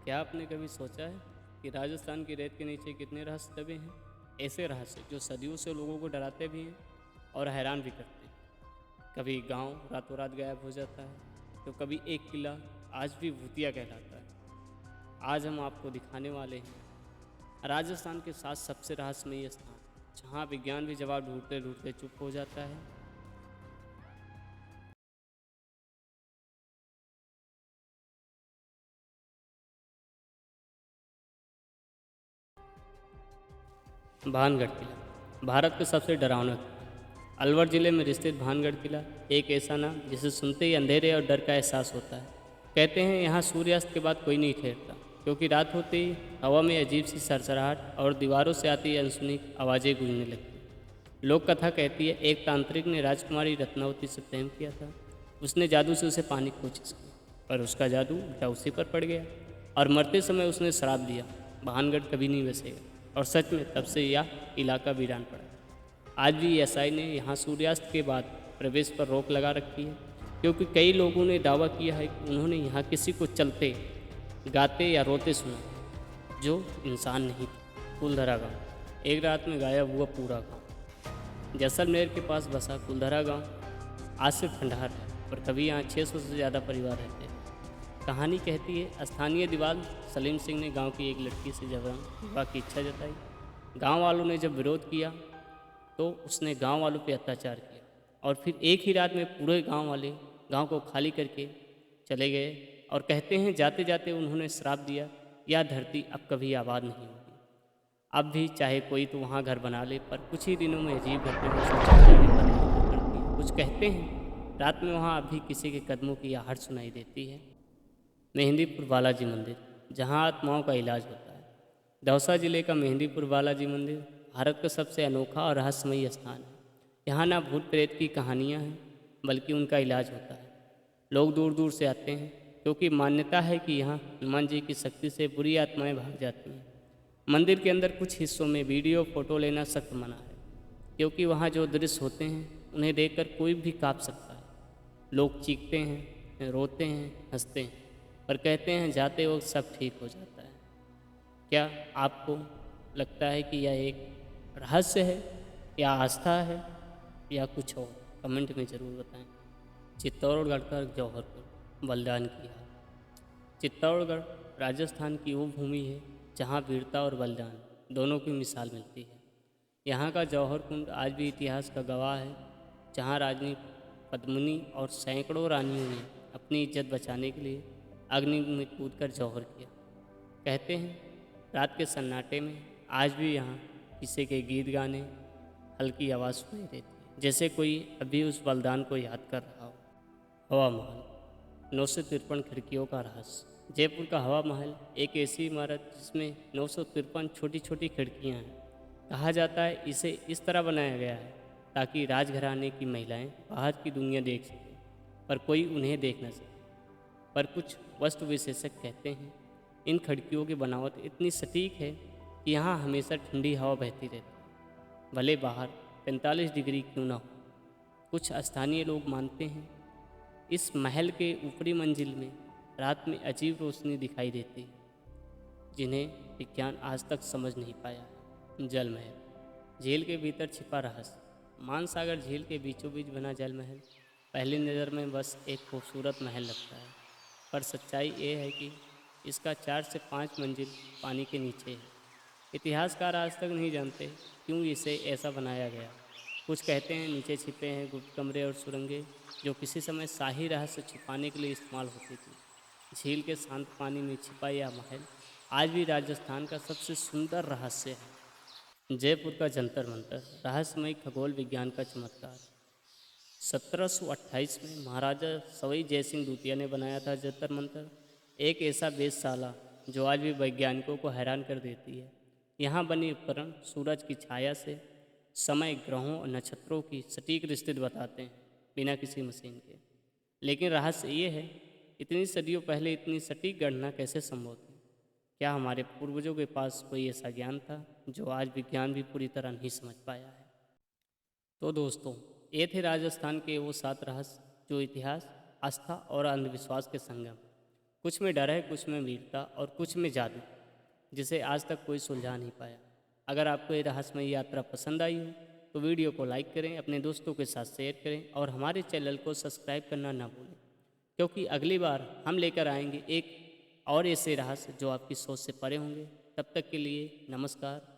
क्या आपने कभी सोचा है कि राजस्थान की रेत के नीचे कितने रहस्य दबे हैं? ऐसे रहस्य जो सदियों से लोगों को डराते भी हैं और हैरान भी करते हैं। कभी गांव रातों रात गायब हो जाता है, तो कभी एक किला आज भी भूतिया कहलाता है। आज हम आपको दिखाने वाले हैं राजस्थान के साथ सबसे रहस्यमयी स्थान, जहां विज्ञान भी जवाब ढूंढते ढूंढते चुप हो जाता है। भानगढ़ किला भारत का सबसे डरावना किला। अलवर जिले में स्थित भानगढ़ किला एक ऐसा नाम जिसे सुनते ही अंधेरे और डर का एहसास होता है। कहते हैं यहाँ सूर्यास्त के बाद कोई नहीं ठहरता, क्योंकि रात होते ही हवा में अजीब सी सरसराहट और दीवारों से आती अनसुनी आवाज़ें गूंजने लगती। लोक कथा कहती है एक तांत्रिक ने राजकुमारी रत्नावती से प्रेम किया था। उसने जादू से उसे पाने की कोशिश की, पर उसका जादू उल्टा उसी पर पड़ गया और मरते समय उसने श्राप दिया, भानगढ़ कभी नहीं बसेगा। और सच में तब से यह इलाका वीरान पड़ा। आज भी एसआई ने यहाँ सूर्यास्त के बाद प्रवेश पर रोक लगा रखी है, क्योंकि कई लोगों ने दावा किया है कि उन्होंने यहाँ किसी को चलते, गाते या रोते सुना, जो इंसान नहीं था। कुलधरा गांव एक रात में गायब हुआ पूरा गांव। जैसलमेर के पास बसा कुलधरा गांव आज सिर्फ खंडहर है, पर कभी यहाँ 600 से ज़्यादा परिवार रहते हैं। कहानी कहती है स्थानीय दीवान सलीम सिंह ने गांव की एक लड़की से जबरन विवाह की इच्छा जताई। गांव वालों ने जब विरोध किया तो उसने गांव वालों पर अत्याचार किया और फिर एक ही रात में पूरे गांव वाले गांव को खाली करके चले गए। और कहते हैं जाते जाते उन्होंने श्राप दिया, यह धरती अब कभी आबाद नहीं होगी। अब भी चाहे कोई तो वहाँ घर बना ले, पर कुछ ही दिनों में अजीब घटनाएं उसे चढ़ जाने पर निर्भर करती हैं। कुछ कहते हैं रात में वहाँ अभी किसी के कदमों की आहट सुनाई देती है। मेहंदीपुर बालाजी मंदिर, जहाँ आत्माओं का इलाज होता है। दौसा जिले का मेहंदीपुर बालाजी मंदिर भारत का सबसे अनोखा और रहस्यमयी स्थान है। यहाँ ना भूत प्रेत की कहानियाँ हैं, बल्कि उनका इलाज होता है। लोग दूर दूर से आते हैं, क्योंकि मान्यता है कि यहाँ हनुमान जी की शक्ति से बुरी आत्माएं भाग जाती हैं। मंदिर के अंदर कुछ हिस्सों में वीडियो फोटो लेना सख्त मना है, क्योंकि वहाँ जो दृश्य होते हैं उन्हें देखकर कोई भी काँप सकता है। लोग चीखते हैं, रोते हैं, हंसते हैं, पर कहते हैं जाते वक्त सब ठीक हो जाता है। क्या आपको लगता है कि यह एक रहस्य है, या आस्था है, या कुछ और? कमेंट में ज़रूर बताएं। चित्तौड़गढ़ का जौहरपुर बलिदान की हार। चित्तौड़गढ़ राजस्थान की वो भूमि है जहाँ वीरता और बलिदान दोनों की मिसाल मिलती है। यहाँ का जौहर कुंड आज भी इतिहास का गवाह है, जहाँ रानी पद्मिनी और सैकड़ों रानियों ने अपनी इज्जत बचाने के लिए अग्नि में कूदकर जौहर किया। कहते हैं रात के सन्नाटे में आज भी यहाँ किसी के गीत गाने हल्की आवाज़ सुनाई देती है, जैसे कोई अभी उस बलिदान को याद कर रहा हो। हवा महल 953 खिड़कियों का रहस्य। जयपुर का हवा महल एक ऐसी इमारत जिसमें 953 छोटी छोटी खिड़कियाँ हैं। कहा जाता है इसे इस तरह बनाया गया है ताकि राजघराने की महिलाएं बाहर की दुनिया देख सकें, पर कोई उन्हें देख न सके। पर कुछ वास्तु विशेषज्ञ कहते हैं इन खिड़कियों की बनावट इतनी सटीक है कि यहाँ हमेशा ठंडी हवा बहती रहती है, भले बाहर 45 डिग्री क्यों ना हो। कुछ स्थानीय लोग मानते हैं इस महल के ऊपरी मंजिल में रात में अजीब रोशनी दिखाई देती है, जिन्हें विज्ञान आज तक समझ नहीं पाया। जल महल झील के भीतर छिपा रहस्य। मानसागर झील के बीचों बीच बना जल महल पहली नज़र में बस एक खूबसूरत महल लगता है, पर सच्चाई ये है कि इसका 4 से 5 मंजिल पानी के नीचे है। इतिहासकार आज तक नहीं जानते क्यों इसे ऐसा बनाया गया। कुछ कहते हैं नीचे छिपे हैं गुप्त कमरे और सुरंगें, जो किसी समय शाही रहस्य छिपाने के लिए इस्तेमाल होती थी। झील के शांत पानी में छिपा यह महल आज भी राजस्थान का सबसे सुंदर रहस्य है। जयपुर का जंतर मंतर रहस्यमय खगोल विज्ञान का चमत्कार। 1728 में महाराजा सवाई जयसिंह द्वितीय ने बनाया था जंतर मंतर, एक ऐसा वेधशाला जो आज भी वैज्ञानिकों को हैरान कर देती है। यहाँ बने उपकरण सूरज की छाया से समय, ग्रहों और नक्षत्रों की सटीक रिश्ते बताते हैं, बिना किसी मशीन के। लेकिन रहस्य ये है इतनी सदियों पहले इतनी सटीक गणना कैसे संभव थी? क्या हमारे पूर्वजों के पास कोई ऐसा ज्ञान था जो आज विज्ञान भी पूरी तरह नहीं समझ पाया है? तो दोस्तों, ये थे राजस्थान के वो 7 रहस्य जो इतिहास, आस्था और अंधविश्वास के संगम। कुछ में डर है, कुछ में वीरता और कुछ में जादू, जिसे आज तक कोई सुलझा नहीं पाया। अगर आपको ये रहस्यमय यात्रा पसंद आई हो तो वीडियो को लाइक करें, अपने दोस्तों के साथ शेयर करें और हमारे चैनल को सब्सक्राइब करना ना भूलें, क्योंकि अगली बार हम लेकर आएंगे एक और ऐसे रहस्य जो आपकी सोच से परे होंगे। तब तक के लिए नमस्कार।